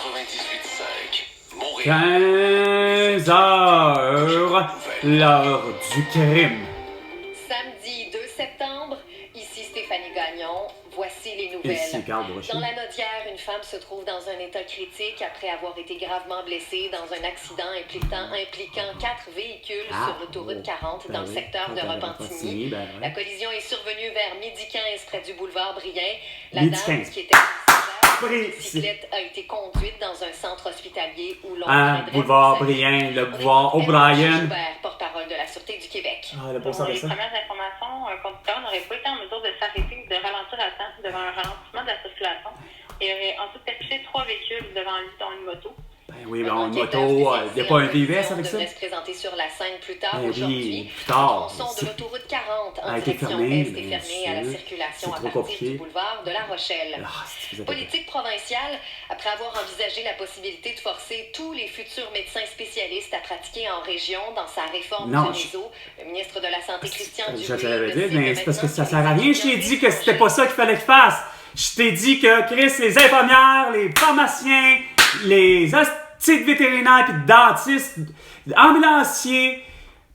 98.5, Montréal. 15 heures, l'heure du crime. Samedi 2 septembre, ici Stéphanie Gagnon. Voici les nouvelles. Ici Carl Brochu. Dans la Nodière, une femme se trouve dans un état critique après avoir été gravement blessée dans un accident impliquant 4 véhicules sur l'autoroute 40 dans le secteur de Repentigny. La collision est survenue vers 12h15 près du boulevard Brien. La dame qui était en bicyclette a été conduite dans un centre hospitalier où l'on boulevard Brien, le boulevard O'Brien. Porte-parole de la Sûreté du Québec. Pour les premières informations, un conducteur n'aurait pas été en mesure de s'arrêter ou de ralentir à temps devant un ralentissement de la circulation et aurait ensuite percuté 3 véhicules devant lui, dont une moto. Ben oui, mais une moto, il n'y a pas un VVS avec ça? devrait se présenter sur la scène plus tard Ben aujourd'hui. oui, plus tard. Le tronçon de l'autoroute 40 en a été direction fermé, est fermé à la circulation à partir du boulevard de La Rochelle. Politique provinciale, après avoir envisagé la possibilité de forcer tous les futurs médecins spécialistes à pratiquer en région dans sa réforme du réseau, le ministre de la Santé, Christian Dubé... Je l'avais dit, mais c'est parce que ça sert à rien. Je t'ai dit que c'était pas ça qu'il fallait qu'il fasse. Je t'ai dit que, Chris, les infirmières, les pharmaciens, les hosties de vétérinaires puis de dentistes, ambulanciers,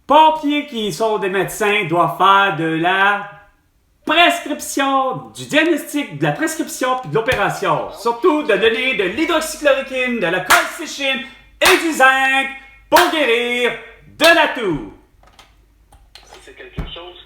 pompiers qui sont des médecins doivent faire de la prescription, du diagnostic, de la prescription puis de l'opération. Surtout de donner de l'hydroxychloroquine, de la colchicine et du zinc pour guérir de la toux. C'est quelque chose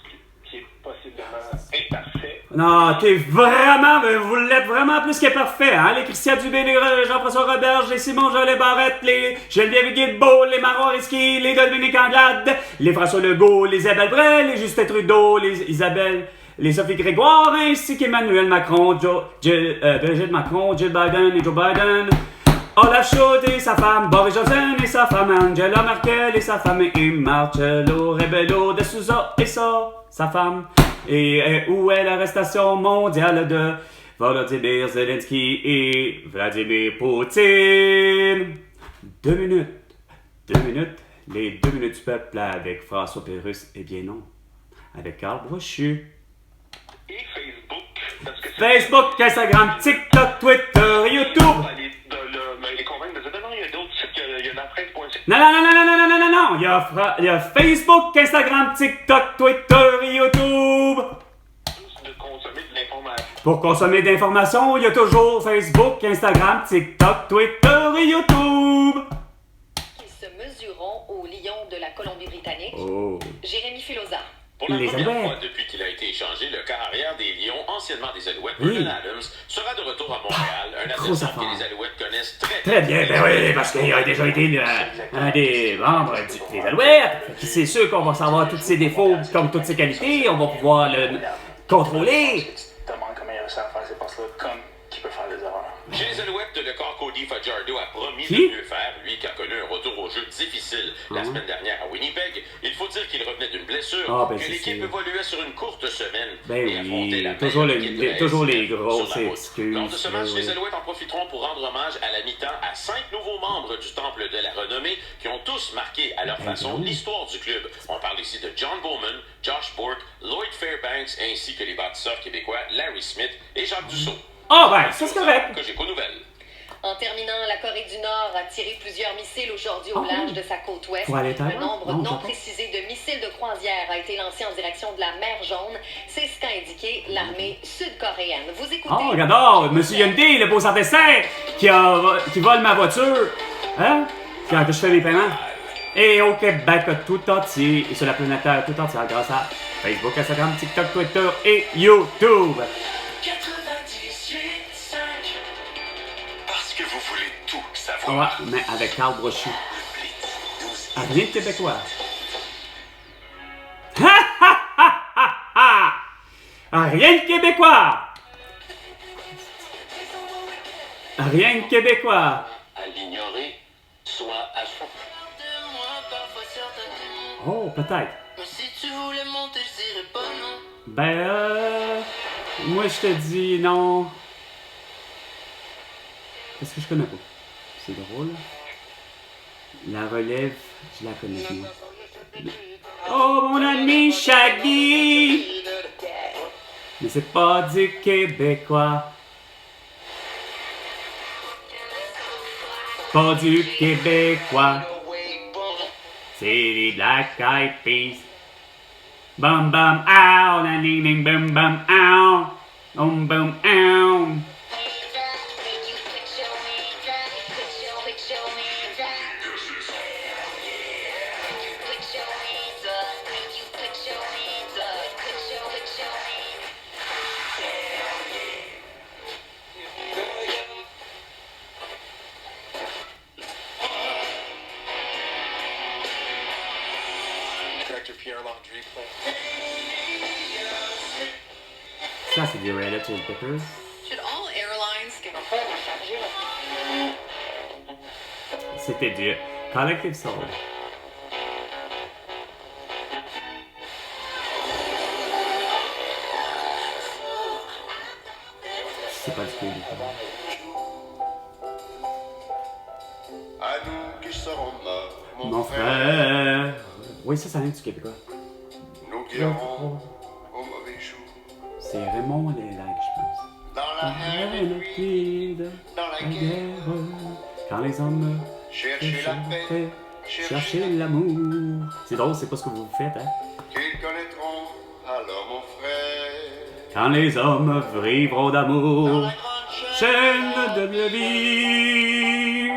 qui est possiblement imparfait. Non, t'es vraiment, vous l'êtes vraiment plus que parfait, hein? Les Christian Dubé, les Jean-François Roberge, les Simon Jolet Barrette, les Geneviève Guilbeault, les Marois Risky, les Dominique Anglade, les François Legault, les Isabelle Bray, les Justin Trudeau, les Sophie Grégoire, ainsi qu'Emmanuel Macron, Brigitte Macron, Jill Biden et Joe Biden, Olaf Scholz et sa femme, Boris Johnson et sa femme, Angela Merkel et sa femme, et Marcello Rebello de Souza et sa femme. Et où est l'arrestation mondiale de Volodymyr Zelensky et Vladimir Poutine? 2 minutes. 2 minutes. Les 2 minutes du peuple avec François Pérusse. Eh bien non. Avec Carl Brochu. Et Facebook. Parce que Facebook, Instagram, TikTok, Twitter, YouTube. Les convaincre de dire non, il y a d'autres sites, il y a la presse.ca. Non. Il y a Facebook, Instagram, TikTok, Twitter et YouTube. De consommer de l'information. Pour consommer de l'information, il y a toujours Facebook, Instagram, TikTok, Twitter et YouTube. Ils se mesureront au lion de la Colombie-Britannique. Jérémy Filosa. Pour la Les première Alouettes. fois depuis qu'il a été échangé, le quart arrière des Lions, anciennement des Alouettes, Vernon Adams, sera de retour à Montréal. Un adversaire que les Alouettes connaissent Très bien, ben oui, parce qu'il a déjà été un des membres des Alouettes. Puis c'est sûr qu'on va savoir tous ses défauts comme toutes ses qualités. On va pouvoir le contrôler. Tu te demandes comment il a réussi à faire ces passes-là, comme qui peut faire des erreurs. Chez les Alouettes, le corps Cody Fajardo a promis Qui? de mieux faire, lui qui a connu un retour au jeu difficile la semaine dernière à Winnipeg. Il faut dire qu'il revenait d'une blessure, Ben que l'équipe évoluait sur une courte semaine Ben et affrontait la oui, toujours meilleure équipe de la toujours les SCF grosses sur la route. excuses. Lors de ce match, Ben les oui. Alouettes en profiteront pour rendre hommage à la mi-temps à 5 nouveaux membres du Temple de la Renommée qui ont tous marqué à leur façon l'histoire du club. On parle ici de John Bowman, Josh Bourque, Lloyd Fairbanks ainsi que les bâtisseurs québécois Larry Smith et Jacques Dussault. Ben, ça c'est correct. Cogeco Nouvelles. En terminant, la Corée du Nord a tiré plusieurs missiles aujourd'hui au large de sa côte ouest. Pour aller Un Taïwan? nombre Non, non Japon. précisé de missiles de croisière a été lancé en direction de la mer Jaune. C'est ce qu'a indiqué l'armée sud-coréenne. Vous écoutez... Regarde, Monsieur Hyundai, le beau Saint-Destin, qui vole ma voiture. Hein? Quand je fais mes paiements. Et au Québec tout entier, et sur la planète Terre tout entière, grâce à Facebook, Instagram, TikTok, Twitter et YouTube. 98.5 Parce que vous voulez tout savoir. Ouais, mais avec Carl Brochu. Rien de québécois. Rien de québécois. Rien de québécois. À l'ignorer, soit à fond. Oh, peut-être. Si tu voulais monter, je dirais pas non. Ben, moi je te dis non. Parce que je connais pas. C'est drôle. La relève, je la connais moi. Oh mon ami Shaggy! Mais c'est pas du québécois. pas du québécois. C'est les Black Eyed Peas. Bum bum ow, na ding ding bum bum ow. Boom ow. Director Pierre Landry. Ça, c'est du Red Hot Chili Peppers. Should all airlines give C'était du Collective Soul. C'est pas du québécois. À nous qui serons morts, Mon frère. Oui, ça vient du québécois. nous guérons au mauvais jour. C'est Raymond Lévesque, je pense. Dans la haine et dans la guerre, quand les hommes cherchez la paix, cherchez l'amour. C'est drôle, c'est pas ce que vous faites, hein? qu'ils connaîtront alors mon frère. Quand les hommes vivront Dans d'amour, la grande chaîne de la vie.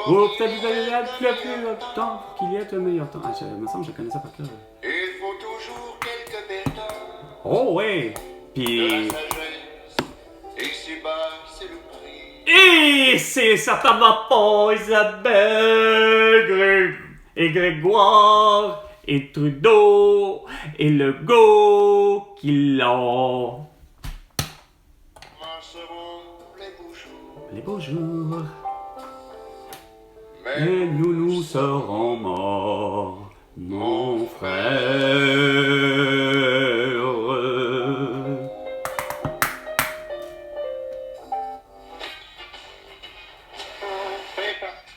Oh, peut-être vous allez la plus longtemps pour qu'il y ait un meilleur temps. Ah, il me semble que je connais ça par cœur. il faut toujours quelques belles temps Oh, ouais! de Puis. la sagesse. Ici-bas, c'est le prix. Et c'est ça, ça va pas, Isabelle, et Grégoire, et Trudeau, et Legault qui l'ont. Comment seront les beaux jours? Les beaux jours, Mais et nous serons morts, mon frère.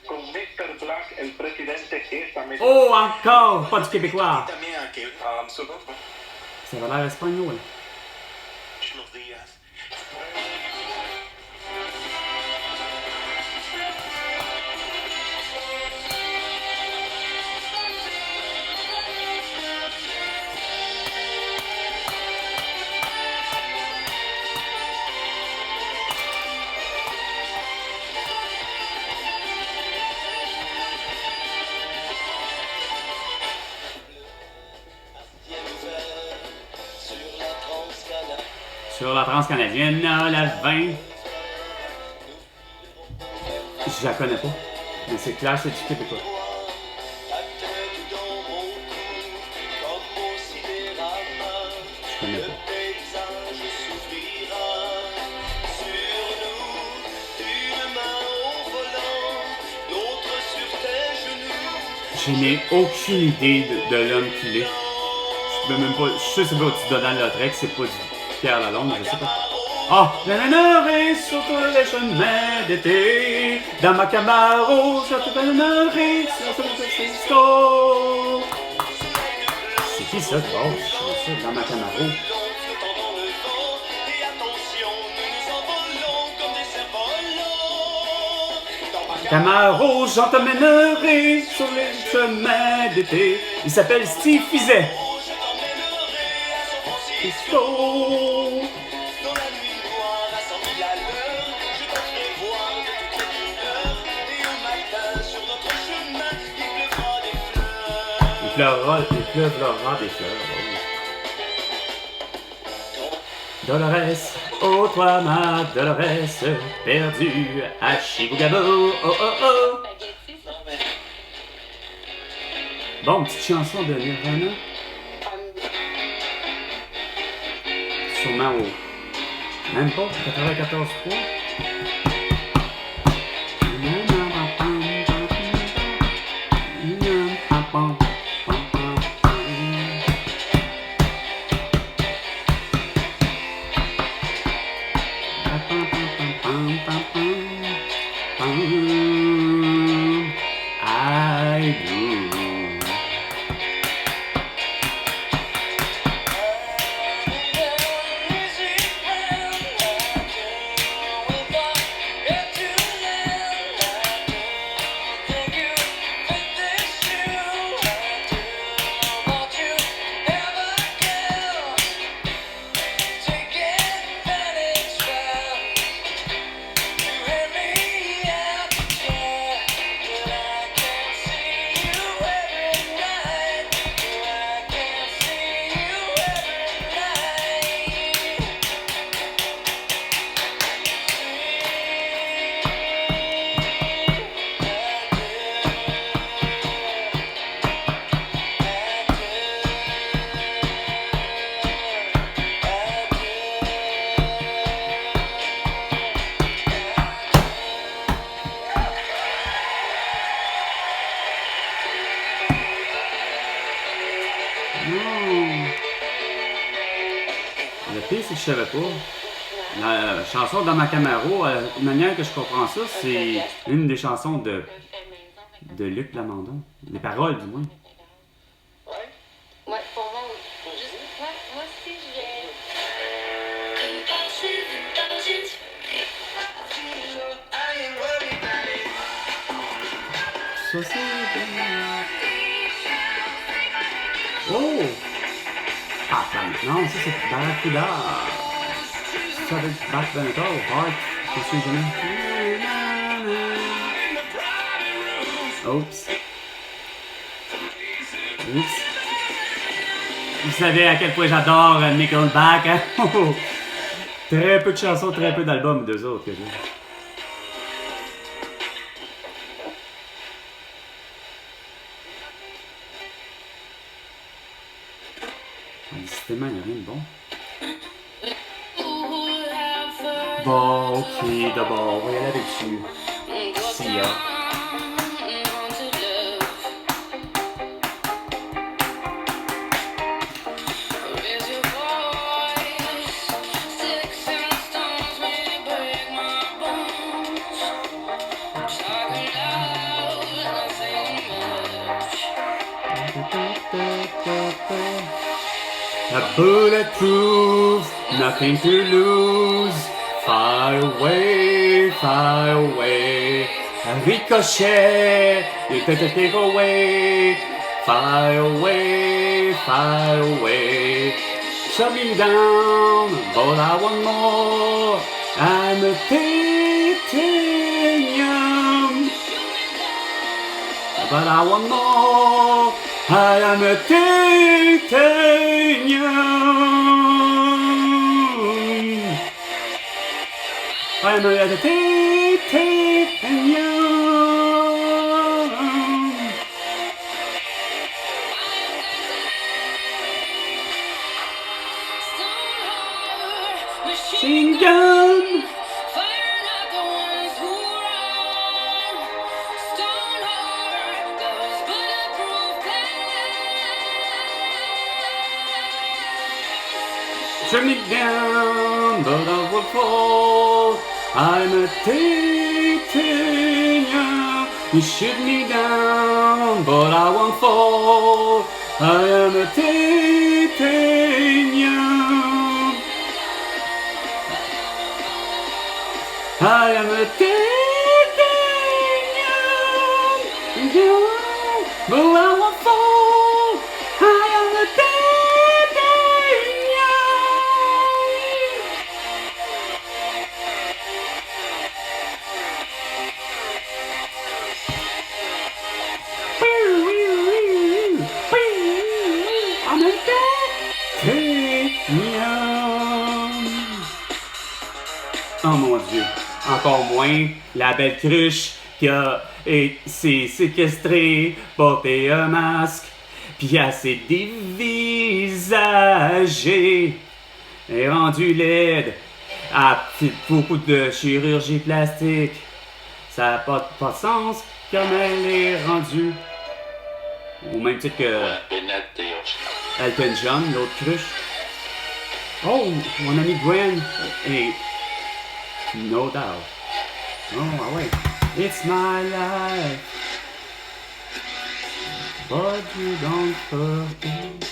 Con Mr. Black, el presidente es americano. Oh, encore, pas du québécois. También a que Ça va l'air espagnol. unos días. Sur la transcanadienne, la 20. Je la connais pas. Mais c'est clair, c'est du québécois. Je connais pas. Je n'ai aucune idée de l'homme qu'il est. Je peux même pas. Je sais pas si Donald Lautrec, c'est pas du Pierre Lalonde, je sais pas. Ah! Je mènerai sur tous les chemins d'été. Dans ma Camaro, je te mènerai sur San Francisco. C'est qui ça, de bord? Je sais ça, dans ma Camaro. Camaro, j'en t'emmènerai sur les chemins d'été. Il s'appelle Steve Fizet. Francisco. Il pleuvra des fleurs. Dolores, oh toi ma Dolores, perdue à Chibougamau, oh oh oh. Bon, petite chanson de Nirvana. Sûrement au... Même pas, 94.3. I do. savais pas. La chanson dans ma Camaro, la manière que je comprends ça, c'est une des chansons de Luc Plamondon. Les paroles, du moins. Ouais, pour moi, moi aussi, je vais... Ça, c'est bien. Oh! Ah, non, ça, c'est Barracuda. Ça va être Back Benito, Heart, je sais jamais. Oups. Oups. Vous savez à quel point j'adore Nickelback, hein? Très peu de chansons, très peu d'albums d'eux autres que j'ai. Décidément, il n'y a rien de bon. Bon, ok, d'abord, on va y aller dessus. Sia. A bulletproof, nothing to lose. Far away, far away. A ricochet, you take away. Far away, far away. Shut me down, but I want more. I'm a titanium, but I want more. I am a titanium. I'm a titanium. Machine gun. Shoot me down, but I will fall. I'm a titanium. You shoot me down, but I won't fall. I am a titanium. I am a titanium. But I won't fall. I am a titanium. Oh mon Dieu, encore moins la belle cruche qui s'est séquestrée, porté un masque, puis elle s'est dévisagée, est rendue laide, a fait beaucoup de chirurgie plastique. Ça n'a pas de sens comme elle est rendue. Au même titre que Elton John, l'autre cruche. Oh, mon ami Gwen et No Doubt. Oh, ah ouais. It's my life, but you don't forget.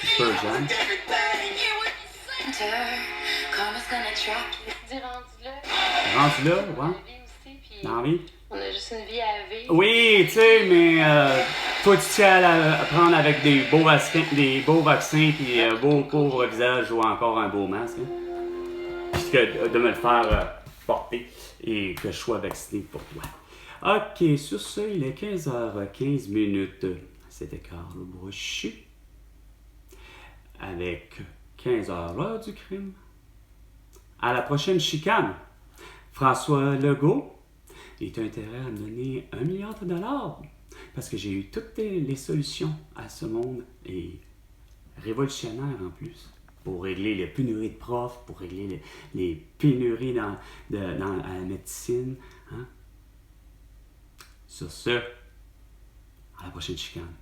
Spurgeon. Rendu là, ouais. Dans la vie. On a juste une vie à vivre. Oui, tu sais, mais toi, tu tiens à prendre avec des beaux vaccins puis beau pauvre visage ou encore un beau masque. Hein? Puis que de me le faire porter et que je sois vacciné pour toi. Ok, sur ce, il est 15h15. C'était Carlo Brochu. Avec 15h, l'heure du crime. À la prochaine chicane. François Legault. Il a intérêt à me donner $1 milliard parce que j'ai eu toutes les solutions à ce monde et révolutionnaires en plus pour régler les pénuries de profs, pour régler les pénuries à la médecine. Hein? Sur ce, à la prochaine chicane.